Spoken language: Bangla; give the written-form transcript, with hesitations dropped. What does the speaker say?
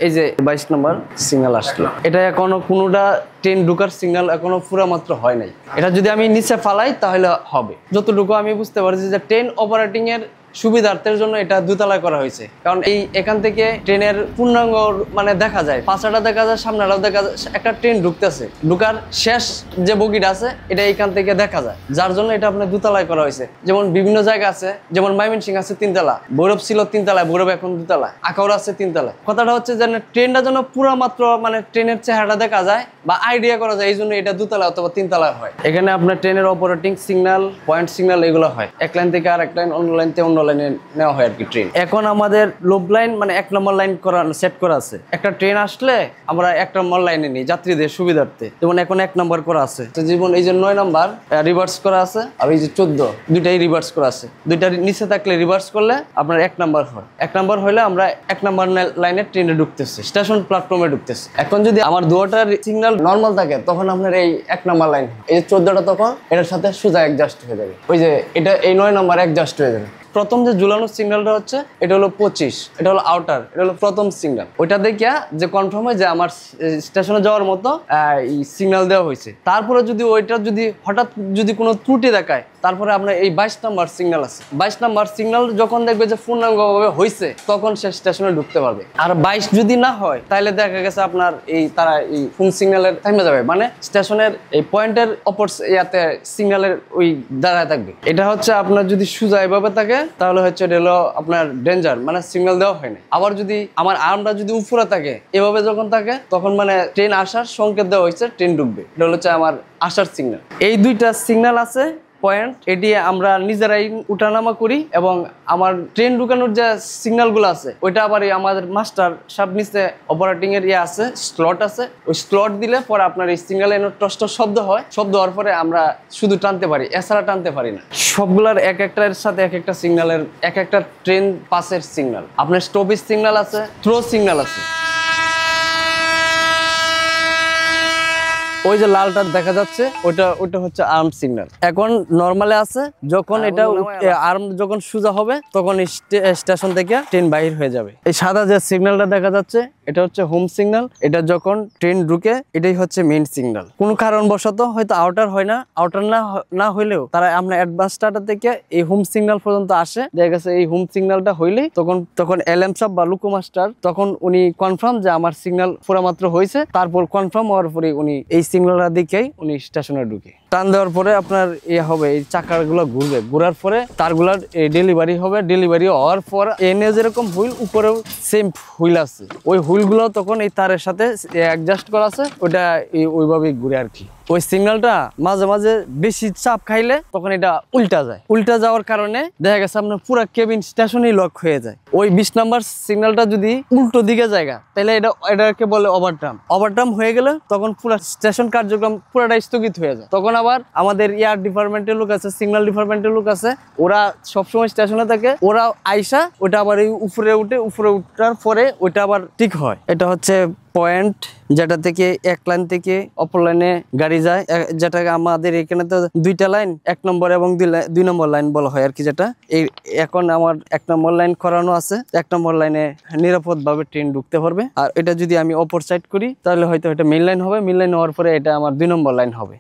এই যে 22 নম্বর সিগন্যাল আসলো, এটা এখনো কোনোটা ট্রেন ঢুকার সিগন্যাল এখনো পুরো মাত্র হয় নাই। এটা যদি আমি নিচে ফালাই তাহলে হবে। যতটুকু আমি বুঝতে পারছি যে ট্রেন অপারেটিং এর সুবিধার্থের জন্য এটা দুতলায় করা হয়েছে, কারণ এখান থেকে ট্রেনের পূর্ণাঙ্গ মানে দেখা যায়, পাশাটা দেখা যায়, সামনেটাও দেখা যায়, একটা ট্রেন ঢুকতেছে, ঢুকার শেষ যে বগিটা আছে এটা এখান থেকে দেখা যায়, যার জন্য এটা আপনার দুতলায় করা হয়েছে। যেমন বিভিন্ন জায়গা আছে, যেমন ময়মনসিংহ আছে 3 তলা, ভৈরব ছিল 3 তলায়, ভৈরব এখন 2 তলা, আখাউড়া আছে 3 তলায়। কথাটা হচ্ছে যে ট্রেনটা যেন পুরো মাত্র মানে ট্রেনের চেহারাটা দেখা যায় বা আইডিয়া করা যায়, এই জন্য এটা 2 তলা অথবা 3 তলায় হয়। এখানে আপনার ট্রেনের অপারেটিং সিগন্যাল, পয়েন্ট সিগন্যাল এগুলো হয়, এক লাইন থেকে আর এক লাইন, অন্য লাইন থেকে অন্য লাইনে নেওয়া হয় আর কি ট্রেন। এখন আমাদের লোভ লাইন মানে 1 নম্বর লাইন করা সেট করা আছে। একটা ট্রেন আসলে আমরা 1 নম্বর লাইনে নিই যাত্রীদের সুবিধার্থে, যেমন এখন 1 নম্বর করা আছে, যেমন এই যে 9 নম্বর রিভার্স করা আছে, আর এই যে 14 দুইটাই রিভার্স করা আছে। দুইটা নিচে থাকলে রিভার্স করলে আপনার 1 নম্বর হয়। 1 নম্বর হলে আমরা 1 নম্বর লাইনে ট্রেনে ঢুকতেছে, স্টেশন প্ল্যাটফর্মে ঢুকতেছে। এখন যদি আমার দুটার সিগন্যাল নর্মাল থাকে তখন আপনার এই 1 নম্বর লাইন, এই যে 14টা তখন এটার সাথে সোজা অ্যাডজাস্ট হয়ে যাবে। ওই যে এটা এই 9 নম্বর অ্যাডজাস্ট হয়ে যাবে। প্রথম যে ঝুলানো সিগন্যালটা হচ্ছে এটা হলো 25, এটা হলো আউটার, এটা হলো প্রথম সিগন্যাল। ওইটা দেখিয়া যে কনফার্ম হয় যে আমার স্টেশনে যাওয়ার মতো সিগন্যাল দেওয়া হয়েছে। তারপরে যদি ওইটা যদি হঠাৎ যদি কোনো ত্রুটি দেখায়, তারপরে আপনার এই 22 নম্বর সিগন্যাল আছে। 22 নম্বর সিগন্যাল যখন দেখবে যে পূর্ণাঙ্গভাবে হয়েছে তখন সে স্টেশনে ঢুকতে পারবে। আর 22 যদি না হয় তাহলে দেখা গেছে আপনার তারা এই ফোন সিগন্যালের থেমে যাবে, মানে স্টেশনের এই পয়েন্টের অপর ইয়াতে সিগন্যালের ওই দাঁড়ায় থাকবে। এটা হচ্ছে আপনার যদি সোজা এভাবে থাকে তাহলে হচ্ছে এটা হলো আপনার ডেঞ্জার, মানে সিগন্যাল দেওয়া হয় না। আবার যদি আমার আর্মটা যদি উপরে থাকে, এভাবে যখন থাকে তখন মানে ট্রেন আসার সংকেত দেওয়া হয়েছে, ট্রেন ঢুকবে, এটা হচ্ছে আমার আসার সিগন্যাল। এই দুইটা সিগন্যাল আছে পয়েন্ট, এটি আমরা নিজেরাই উঠানামা করি, এবং আমার ট্রেন ঢুকানোর যে সিগন্যালগুলো আছে ওইটা আবার আমাদের মাস্টার সব নিচে অপারেটিং এর আছে, স্লট আছে, ওই স্লট দিলে পরে আপনার এই সিগন্যালে টস্ট শব্দ হয়, শব্দ হওয়ার পরে আমরা শুধু টানতে পারি, এছাড়া টানতে পারি না। সবগুলার এক একটার সাথে এক একটা সিগন্যালের এক একটা ট্রেন পাসের সিগন্যাল, আপনার স্টপেজ সিগন্যাল আছে, থ্রো সিগন্যাল আছে। ওই যে লালটা দেখা যাচ্ছে ওটা হচ্ছে আর্ম সিগন্যাল। এখন নরমালে আছে, যখন এটা আর্ম যখন সোজা হবে তখন স্টেশন থেকে ট্রেন বাহির হয়ে যাবে। এই সাদা যে সিগন্যালটা দেখা যাচ্ছে এটা হচ্ছে হোম সিগন্যাল, এটা যখন ট্রেন ঢুকে এটাই হচ্ছে মেইন সিগন্যাল। কোনো কারণবশত হয়তো আউটার হয় না, আউটার না হইলেও তারা আমরা অ্যাডভান্স স্টার্টার থেকে এই হোম সিগন্যাল পর্যন্ত আসে, দেখা গেছে এই হোম সিগন্যালটা হইলেই তখন এলএম সাহেব বা লুকোমাস্টার তখন উনি কনফার্ম যে আমার সিগন্যাল পুরা মাত্র হয়েছে, তারপর কনফার্ম হওয়ার পরে উনি এই সিগন্যালটা দিকেই উনি স্টেশনে ঢুকে টান দেওয়ার পরে আপনার হবে এই চাকাগুলো ঘুরবে, ঘোরার পরে তারগুলার ডেলিভারি হবে, ডেলিভারি হওয়ার পর এনে যেরকম হুইল উপরেও সেম হুইল আছে, ওই হুইলগুলো তখন এই তারের সাথে অ্যাডজাস্ট করা আছে, ওইটা ওইভাবেই ঘুরে আর কি। ওই সিগন্যালটা মাঝে মাঝে বেশি চাপ খাইলে তখন এটা উল্টা যায়, উল্টা যাওয়ার কারণে দেখা গেছে আপনার পুরো কেবিন স্টেশনেই লক হয়ে যায়। ওই 20 নম্বর সিগন্যালটা যদি উল্টো দিকে জায়গা তাহলে এটাকে বলে ওভারড্রাম। ওভারড্রাম হয়ে গেলে তখন পুরো স্টেশন কার্যক্রম পুরোটা স্থগিত হয়ে যায়। তখন আবার আমাদের এয়ার ডিপার্টমেন্টের লোক আছে, সিগন্যাল ডিপার্টমেন্টের লোক আছে, ওরা সবসময় স্টেশনে থাকে, ওরা আইসা ওটা আবার এই উপরে উঠার পরে ওইটা আবার ঠিক হয়। এটা হচ্ছে পয়েন্ট, যেটা থেকে এক লাইন থেকে অপর লাইনে গাড়ি যায়, যেটাকে আমাদের এখানে তো 2টা লাইন, 1 নম্বর এবং 2 নম্বর লাইন বলা হয় আর কি। যেটা এখন আমার 1 নম্বর লাইন করানো আছে, 1 নম্বর লাইনে নিরাপদ ভাবে ট্রেন ঢুকতে পারবে। আর এটা যদি আমি অপর সাইড করি তাহলে হয়তো এটা মেইন লাইন হবে, মেইন লাইন হওয়ার পরে এটা আমার 2 নম্বর লাইন হবে।